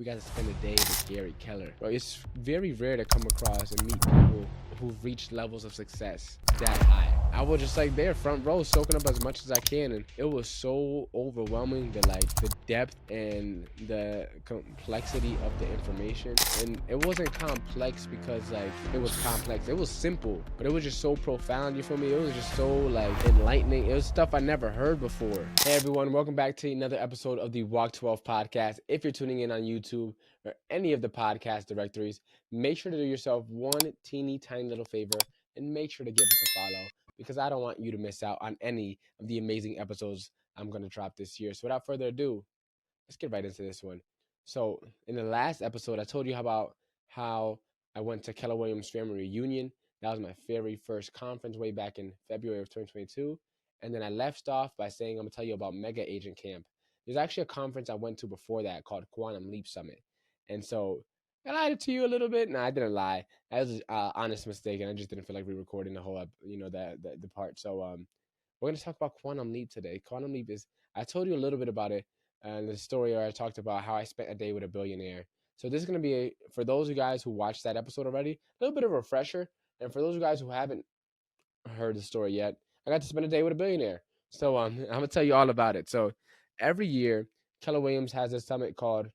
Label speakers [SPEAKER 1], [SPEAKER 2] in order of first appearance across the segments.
[SPEAKER 1] we got to spend a day with Gary Keller. Bro, it's very rare to come across and meet people who've reached levels of success that high. I was just like there front row soaking up as much as I can, and it was so overwhelming, the depth and the complexity of the information. And it wasn't complex because like it was complex, it was simple, but it was just so profound, you feel me? It was just so like enlightening. It was stuff I never heard before. Hey everyone, welcome back to another episode of the Walk 12 podcast. If you're tuning in on YouTube or any of the podcast directories, make sure to do yourself one teeny tiny little favor and make sure to give us a follow, because I don't want you to miss out on any of the amazing episodes I'm going to drop this year. So without further ado, let's get right into this one. So in the last episode, I told you about how I went to Keller Williams family reunion. That was my very first conference way back in February of 2022. And then I left off by saying I'm going to tell you about Mega Agent Camp. There's actually a conference I went to before that called Quantum Leap Summit. And so I lied to you a little bit. No, I didn't lie. That was an honest mistake, and I just didn't feel like re-recording the whole, the part. So we're going to talk about Quantum Leap today. Quantum Leap is, I told you a little bit about it and the story where I talked about how I spent a day with a billionaire. So this is going to be, for those of you guys who watched that episode already, a little bit of a refresher. And for those of you guys who haven't heard the story yet, I got to spend a day with a billionaire. So I'm going to tell you all about it. So every year, Keller Williams has a summit called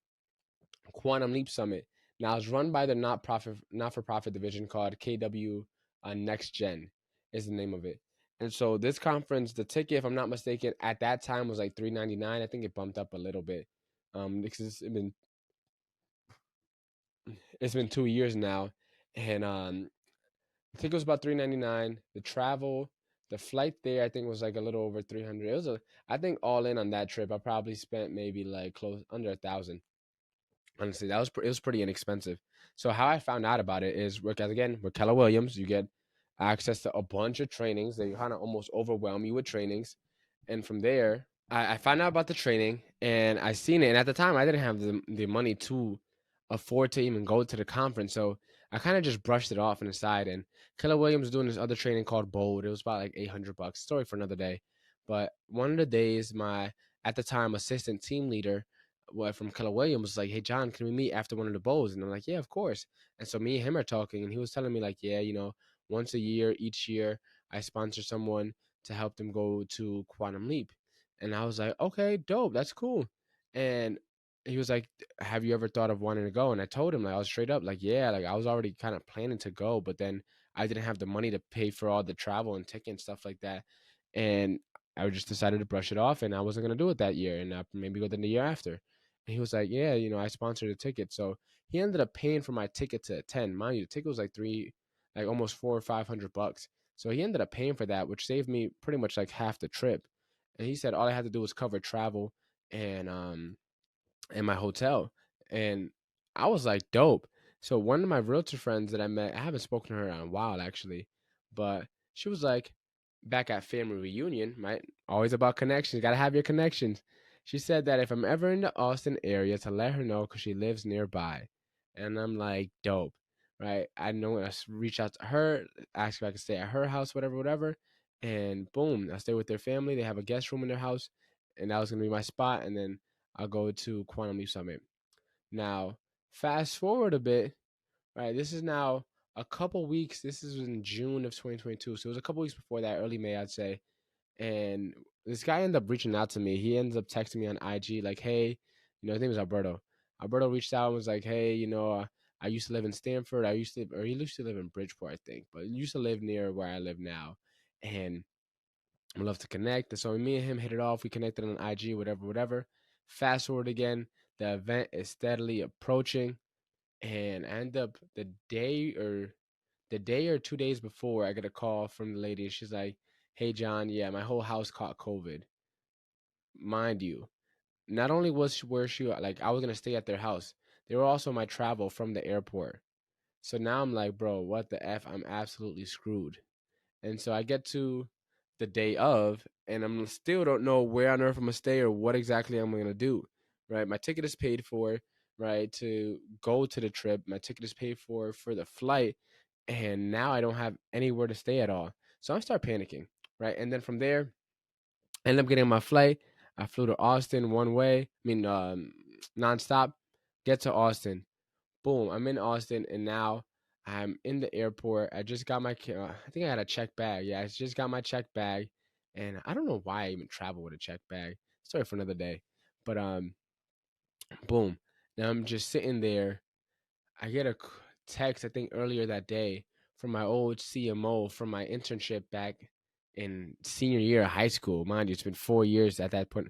[SPEAKER 1] Quantum Leap Summit. Now it's run by the not-for-profit division called KW Next Gen is the name of it. And so this conference, the ticket, if I'm not mistaken, at that time was like $3.99. I think it bumped up a little bit because it's been 2 years now, and the ticket was about $3.99. The travel, the flight there, I think was like a little over 300. I think all in on that trip, I probably spent maybe like close under 1,000. Honestly, it was pretty inexpensive. So how I found out about it is because again, with Keller Williams, you get access to a bunch of trainings. They kind of almost overwhelm you with trainings, and from there, I found out about the training and I seen it. And at the time, I didn't have the money to afford to even go to the conference, so I kind of just brushed it off on the side. And Keller Williams was doing this other training called Bold. It was about like $800. Story for another day. But one of the days, my at the time assistant team leader from Keller Williams was like, "Hey John, can we meet after one of the bowls?" And I'm like, "Yeah, of course." And so me and him are talking, and he was telling me like, "Yeah, once a year, each year, I sponsor someone to help them go to Quantum Leap." And I was like, "Okay, dope, that's cool." And he was like, "Have you ever thought of wanting to go?" And I told him, like, I was straight up like, "Yeah," like I was already kind of planning to go, but then I didn't have the money to pay for all the travel and ticket and stuff like that. And I just decided to brush it off, and I wasn't gonna do it that year, and maybe go the year after. And he was like, "Yeah, I sponsored a ticket." So he ended up paying for my ticket to attend. Mind you, the ticket was like almost $400 or $500. So he ended up paying for that, which saved me pretty much like half the trip. And he said all I had to do was cover travel and my hotel. And I was like, dope. So one of my realtor friends that I met, I haven't spoken to her in a while actually, but she was like, back at family reunion, right? Always about connections. Gotta have your connections. She said that if I'm ever in the Austin area, to let her know because she lives nearby. And I'm like, dope, right? I know I reach out to her, ask if I can stay at her house, whatever, whatever. And boom, I stay with their family. They have a guest room in their house, and that was gonna be my spot. And then I'll go to Quantum Leap Summit. Now, fast forward a bit, right? This is now a couple weeks. This is in June of 2022. So it was a couple weeks before that, early May, I'd say. And this guy ended up reaching out to me. He ended up texting me on IG, like, "Hey, his name is Alberto." Alberto reached out and was like, "Hey, I used to live in Stanford. He used to live in Bridgeport, I think, but he used to live near where I live now. And I'd love to connect." And so me and him hit it off. We connected on IG, whatever, whatever. Fast forward again, the event is steadily approaching, and I end up the day or 2 days before, I get a call from the lady. She's like, "Hey John, yeah, my whole house caught COVID." Mind you, not only where she like I was gonna stay at their house, they were also my travel from the airport. So now I'm like, bro, what the f? I'm absolutely screwed. And so I get to the day of, and I'm still don't know where on earth I'm gonna stay or what exactly I'm gonna do. Right, my ticket is paid for, right, to go to the trip. My ticket is paid for the flight, and now I don't have anywhere to stay at all. So I start panicking, right, and then from there, I end up getting my flight. I flew to Austin one way, nonstop. Get to Austin. Boom, I'm in Austin, and now I'm in the airport. I just got my, I think I had a check bag. Yeah, I just got my check bag, and I don't know why I even travel with a check bag. Story for another day. But boom. Now I'm just sitting there. I get a text, I think earlier that day, from my old CMO from my internship back in senior year of high school. Mind you, it's been 4 years at that point.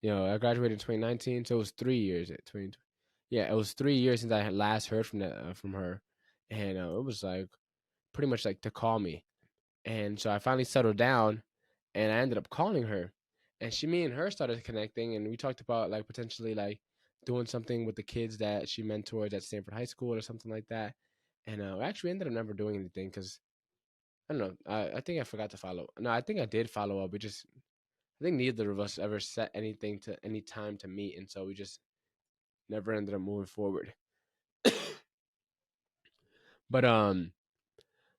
[SPEAKER 1] I graduated in 2019, so it was 3 years at 20. Yeah, it was 3 years since I had last heard from her, and it was like pretty much like to call me. And so I finally settled down, and I ended up calling her, and me and her started connecting, and we talked about like potentially like doing something with the kids that she mentors at Stanford High School or something like that. And we actually ended up never doing anything because I don't know. I think I forgot to follow. No, I think I did follow up. We just I think neither of us ever set anything to any time to meet, and so we just never ended up moving forward. But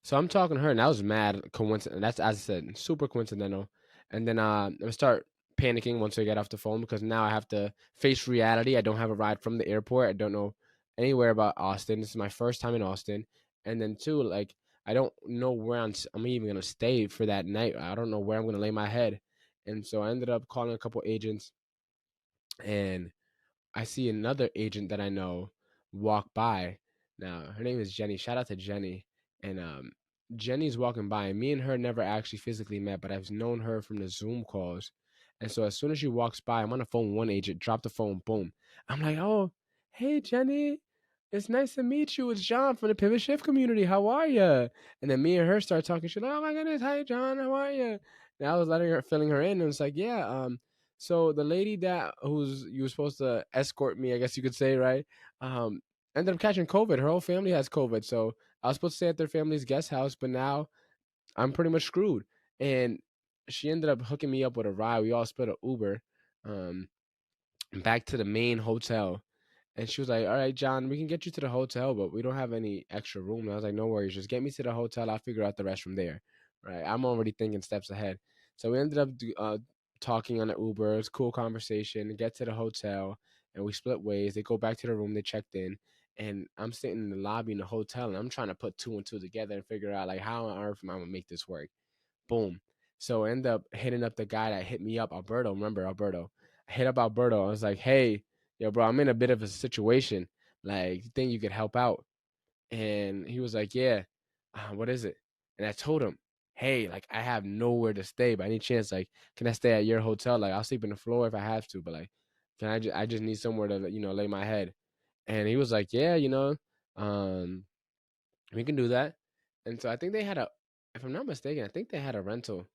[SPEAKER 1] so I'm talking to her, and that was mad coincident. That's, as I said, super coincidental. And then I start panicking once I get off the phone because now I have to face reality. I don't have a ride from the airport. I don't know anywhere about Austin. This is my first time in Austin. And then two, like I don't know where I'm even gonna stay for that night. I don't know where I'm gonna lay my head. And so I ended up calling a couple agents, and I see another agent that I know walk by. Now, her name is Jenny. Shout out to Jenny. And Jenny's walking by. Me and her never actually physically met, but I've known her from the Zoom calls. And so as soon as she walks by, I'm on the phone with one agent, drop the phone, boom. I'm like, oh, hey, Jenny. It's nice to meet you. It's John from the Pivot Shift community. How are you? And then me and her start talking. She's like, oh my goodness, hi, John. How are you? And I was filling her in. And it's like, yeah, so the lady that who's you were supposed to escort me, I guess you could say, right? Um, ended up catching COVID. Her whole family has COVID. So I was supposed to stay at their family's guest house, but now I'm pretty much screwed. And she ended up hooking me up with a ride. We all split an Uber, um, back to the main hotel. And she was like, all right, John, we can get you to the hotel, but we don't have any extra room. And I was like, no worries, just get me to the hotel. I'll figure out the rest from there. Right. I'm already thinking steps ahead. So we ended up talking on the Uber. It was a cool conversation. Get to the hotel, and we split ways. They go back to the room. They checked in. And I'm sitting in the lobby in the hotel, and I'm trying to put two and two together and figure out like how on earth am I gonna make this work. Boom. So I end up hitting up the guy that hit me up, Alberto. Remember Alberto? I hit up Alberto. I was like, hey, yo, bro, I'm in a bit of a situation. Like, you think you could help out? And he was like, yeah. What is it? And I told him, hey, like, I have nowhere to stay. By any chance, like, can I stay at your hotel? Like, I'll sleep on the floor if I have to, but like, I just need somewhere to lay my head. And he was like, yeah, um, we can do that. And so I think they had a, if I'm not mistaken, I think they had a rental,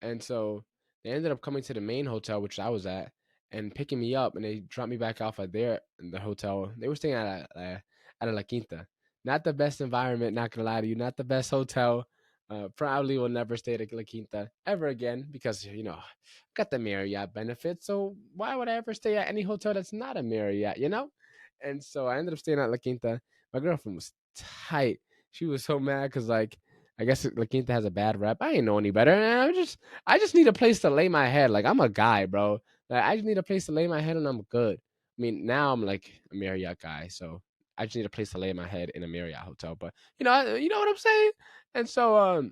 [SPEAKER 1] and so they ended up coming to the main hotel, which I was at, and picking me up, and they dropped me back off at the hotel. They were staying at a La Quinta. Not the best environment, not gonna lie to you. Not the best hotel. Probably will never stay at La Quinta ever again because got the Marriott benefits. So why would I ever stay at any hotel that's not a Marriott? And so I ended up staying at La Quinta. My girlfriend was tight. She was so mad because like I guess La Quinta has a bad rep. I ain't know any better. And I just need a place to lay my head. Like I'm a guy, bro. Like I just need a place to lay my head and I'm good. I mean, now I'm like a Marriott guy, so I just need a place to lay my head in a Marriott hotel. But you know what I'm saying. And so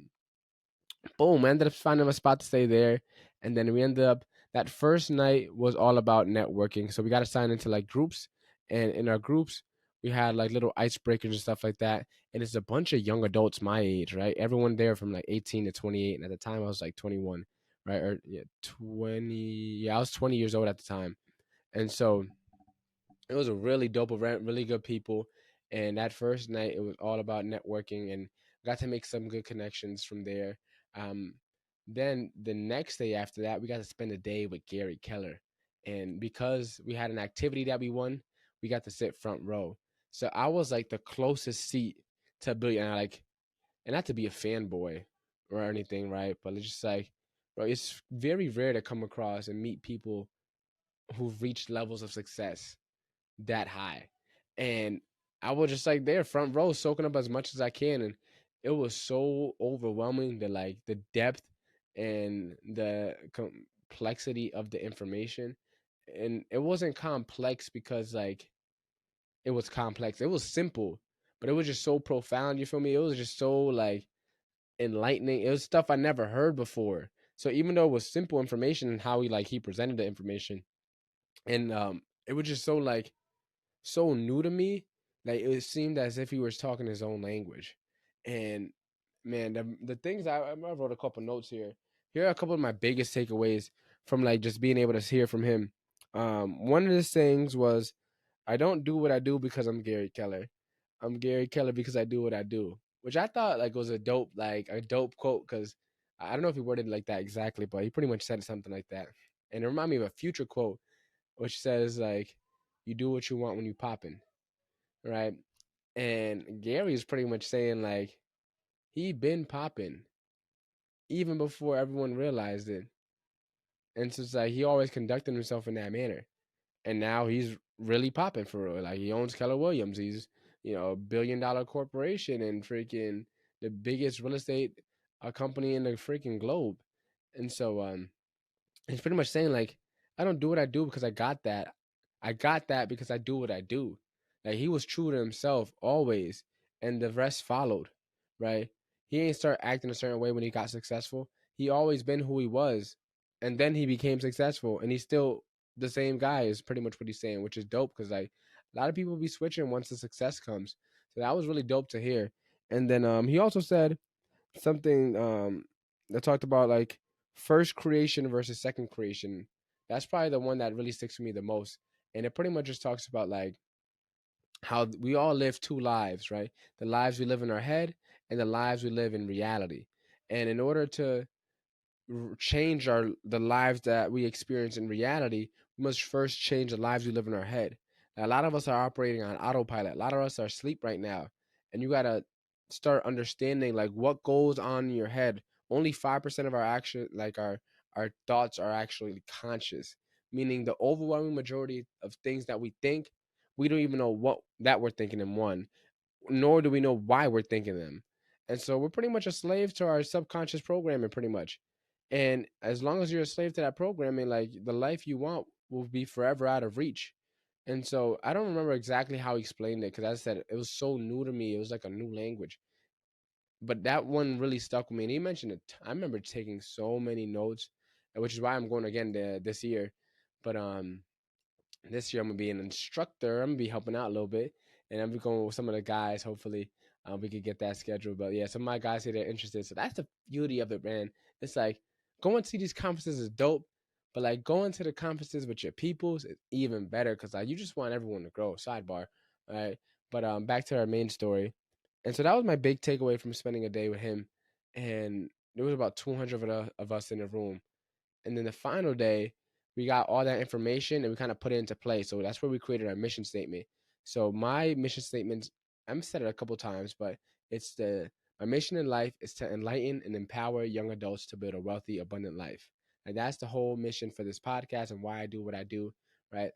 [SPEAKER 1] boom, I ended up finding a spot to stay there, and then we ended up that first night was all about networking. So we got assigned into like groups, and in our groups we had like little icebreakers and stuff like that. And it's a bunch of young adults my age, right? Everyone there from like 18 to 28, and at the time I was like 21, right? Or yeah, 20. Yeah, I was 20 years old at the time, and so it was a really dope event, really good people. And that first night, it was all about networking and got to make some good connections from there. Um, then the next day after that, we got to spend a day with Gary Keller. And because we had an activity that we won, we got to sit front row. So I was like the closest seat to Billionaire, like, and not to be a fanboy or anything, right? But it's just like, bro, it's very rare to come across and meet people who've reached levels of success that high. And I was just like there, front row, soaking up as much as I can. And it was so overwhelming, the like the depth and the complexity of the information. And it wasn't complex because like it was complex. It was simple, but it was just so profound. You feel me? It was just so like enlightening. It was stuff I never heard before. So even though it was simple information and how he presented the information, and it was just so like so new to me. Like it seemed as if he was talking his own language. And man, the things I wrote a couple notes here. Here are a couple of my biggest takeaways from like just being able to hear from him. One of the things was, I don't do what I do because I'm Gary Keller. I'm Gary Keller because I do what I do, which I thought like was a dope quote, because I don't know if he worded it like that exactly, but he pretty much said something like that. And it reminded me of a future quote, which says like, "You do what you want when you popping," right? And Gary is pretty much saying like he been popping even before everyone realized it, and so it's like he always conducted himself in that manner, and now he's really popping for real. Like he owns Keller Williams. He's a $1 billion corporation and freaking the biggest real estate company in the freaking globe. And so he's pretty much saying like, I don't do what I do because I got that. I got that because I do what I do. Like he was true to himself always, and the rest followed, right? He ain't start acting a certain way when he got successful. He always been who he was, and then he became successful, and he's still the same guy. Is pretty much what he's saying, which is dope because like a lot of people be switching once the success comes. So that was really dope to hear. And then he also said something that talked about like first creation versus second creation. That's probably the one that really sticks with me the most. And it pretty much just talks about like how we all live two lives, right? The lives we live in our head and the lives we live in reality. And in order to change the lives that we experience in reality, we must first change the lives we live in our head. Now, a lot of us are operating on autopilot. A lot of us are asleep right now, and you gotta start understanding like what goes on in your head. Only 5% of our action, like our thoughts, are actually conscious. Meaning, the overwhelming majority of things that we think, we don't even know what that we're thinking in one, nor do we know why we're thinking them. And so we're pretty much a slave to our subconscious programming, pretty much. And as long as you're a slave to that programming, like the life you want will be forever out of reach. And so I don't remember exactly how he explained it because, as I said, it was so new to me. It was like a new language. But that one really stuck with me. And he mentioned it. I remember taking so many notes, which is why I'm going again this year. But this year I'm gonna be an instructor. I'm gonna be helping out a little bit, and I'm gonna be going with some of the guys. Hopefully, we could get that scheduled. But yeah, some of my guys say they're interested. So that's the beauty of it, man. It's like going to these conferences is dope, but like going to the conferences with your peoples is even better because like you just want everyone to grow. Sidebar, all right? But back to our main story, and so that was my big takeaway from spending a day with him, and there was about 200 of us in the room, and then the final day, we got all that information and we kind of put it into play. So that's where we created our mission statement. So my mission statement, I've said it a couple times, but it's my mission in life is to enlighten and empower young adults to build a wealthy, abundant life. And that's the whole mission for this podcast and why I do what I do, right?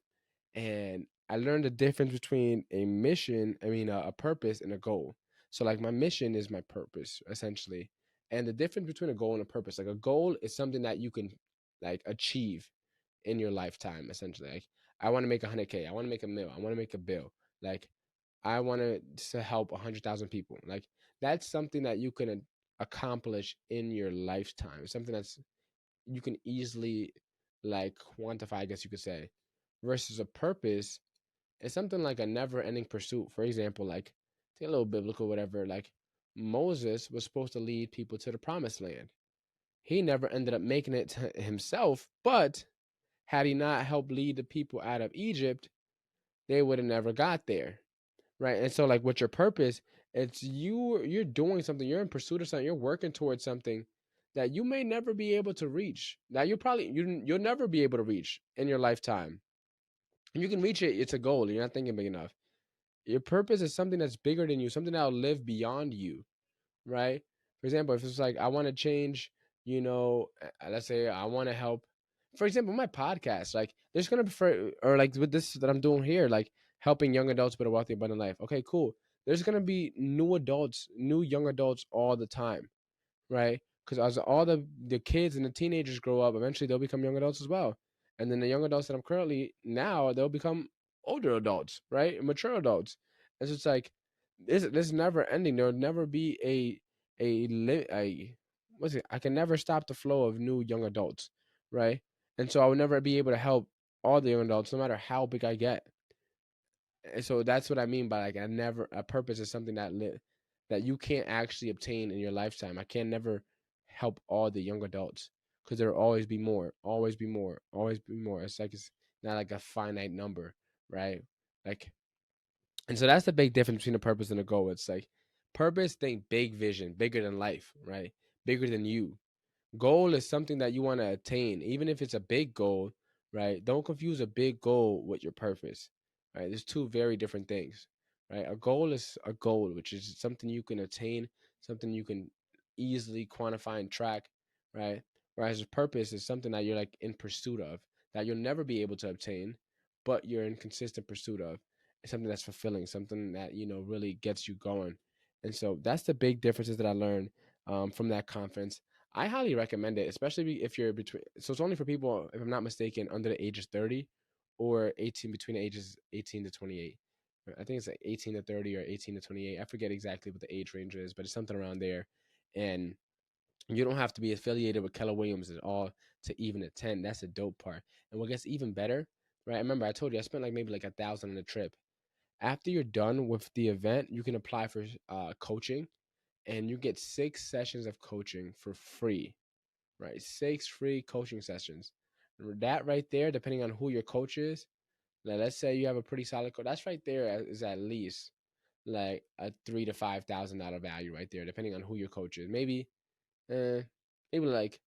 [SPEAKER 1] And I learned the difference between a purpose and a goal. So like my mission is my purpose essentially, and the difference between a goal and a purpose, like a goal is something that you can like achieve in your lifetime essentially. Like I want to make 100K, I want to make a mil, I want to make a bill, like I want to help 100,000 people. Like that's something that you can accomplish in your lifetime. Something that's you can easily like quantify, I guess you could say, versus a purpose is something like a never-ending pursuit. For example, like take a little biblical, whatever. Like Moses was supposed to lead people to the promised land. He never ended up making it to himself, but had he not helped lead the people out of Egypt, they would have never got there, right? And so, like with your purpose, it's you're doing something, you're in pursuit of something, you're working towards something that you may never be able to reach. Now you'll never be able to reach in your lifetime. You can reach it; it's a goal. You're not thinking big enough. Your purpose is something that's bigger than you, something that'll live beyond you, right? For example, if it's like I want to change, let's say I want to help. For example, my podcast, like there's gonna be or like with this that I'm doing here, like helping young adults with a wealthy, abundant life. Okay, cool. There's gonna be new young adults all the time, right? Because as all the kids and the teenagers grow up, eventually they'll become young adults as well. And then the young adults that I'm currently now, they'll become older adults, right? Mature adults. And so it's like this is never ending. There'll never be a what's it? I can never stop the flow of new young adults, right? And so I will never be able to help all the young adults, no matter how big I get. And so that's what I mean by like I never a purpose is something that you can't actually obtain in your lifetime. I can never help all the young adults because there'll always be more, always be more, always be more. It's like it's not like a finite number, right? Like, and so that's the big difference between a purpose and a goal. It's like purpose, think big vision, bigger than life, right? Bigger than you. Goal is something that you want to attain, even if it's a big goal, right? Don't confuse a big goal with your purpose, right? There's two very different things, right? A goal is a goal, which is something you can attain, something you can easily quantify and track, right? Whereas a purpose is something that you're like in pursuit of, that you'll never be able to obtain, but you're in consistent pursuit of. It's something that's fulfilling, something that, really gets you going. And so that's the big differences that I learned from that conference. I highly recommend it, especially if you're between. So it's only for people, if I'm not mistaken, under the age of 30 or 18, between the ages 18 to 28. I think it's like 18 to 30 or 18 to 28. I forget exactly what the age range is, but it's something around there. And you don't have to be affiliated with Keller Williams at all to even attend. That's the dope part. And what gets even better, right? Remember, I told you I spent like maybe like 1,000 on the trip. After you're done with the event, you can apply for coaching, and you get 6 sessions of coaching for free, right? 6 free coaching sessions. That right there, depending on who your coach is, like let's say you have a pretty solid coach, that's right there is at least like a $3,000 to $5,000 value right there, depending on who your coach is. Uh, maybe like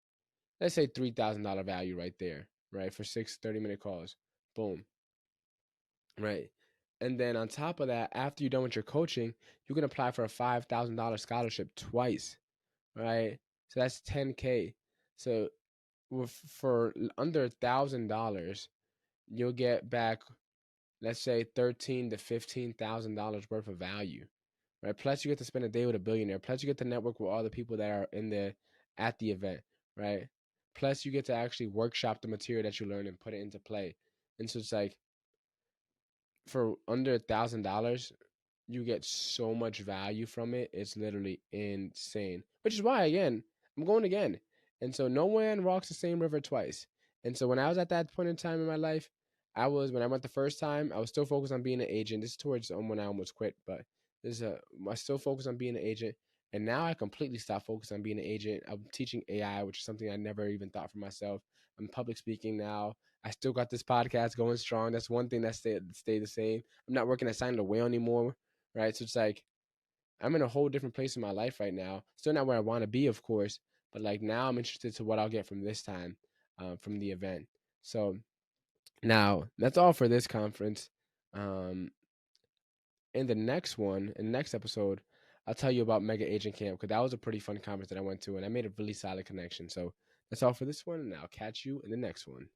[SPEAKER 1] let's say $3,000 value right there, right? For 6 30-minute calls, boom, right? And then on top of that, after you're done with your coaching, you can apply for a $5,000 scholarship twice, right? So that's 10K. So for under $1,000, you'll get back, let's say, $13,000 to $15,000 worth of value, right? Plus, you get to spend a day with a billionaire. Plus, you get to network with all the people that are at the event, right? Plus, you get to actually workshop the material that you learn and put it into play. And so it's like for under $1,000, you get so much value from it. It's literally insane. Which is why, again, I'm going again. And so no man walks the same river twice. And so when I was at that point in time in my life, when I went the first time, I was still focused on being an agent. This is towards when I almost quit, but I still focused on being an agent. And now I completely stopped focusing on being an agent. I'm teaching AI, which is something I never even thought for myself. I'm public speaking now. I still got this podcast going strong. That's one thing that stayed the same. I'm not working at Sign Away anymore, right? So it's like I'm in a whole different place in my life right now. Still not where I want to be, of course, but like now I'm interested to what I'll get from this time, from the event. So now that's all for this conference. Um, in the next episode, I'll tell you about Mega Agent Camp because that was a pretty fun conference that I went to, and I made a really solid connection. So that's all for this one, and I'll catch you in the next one.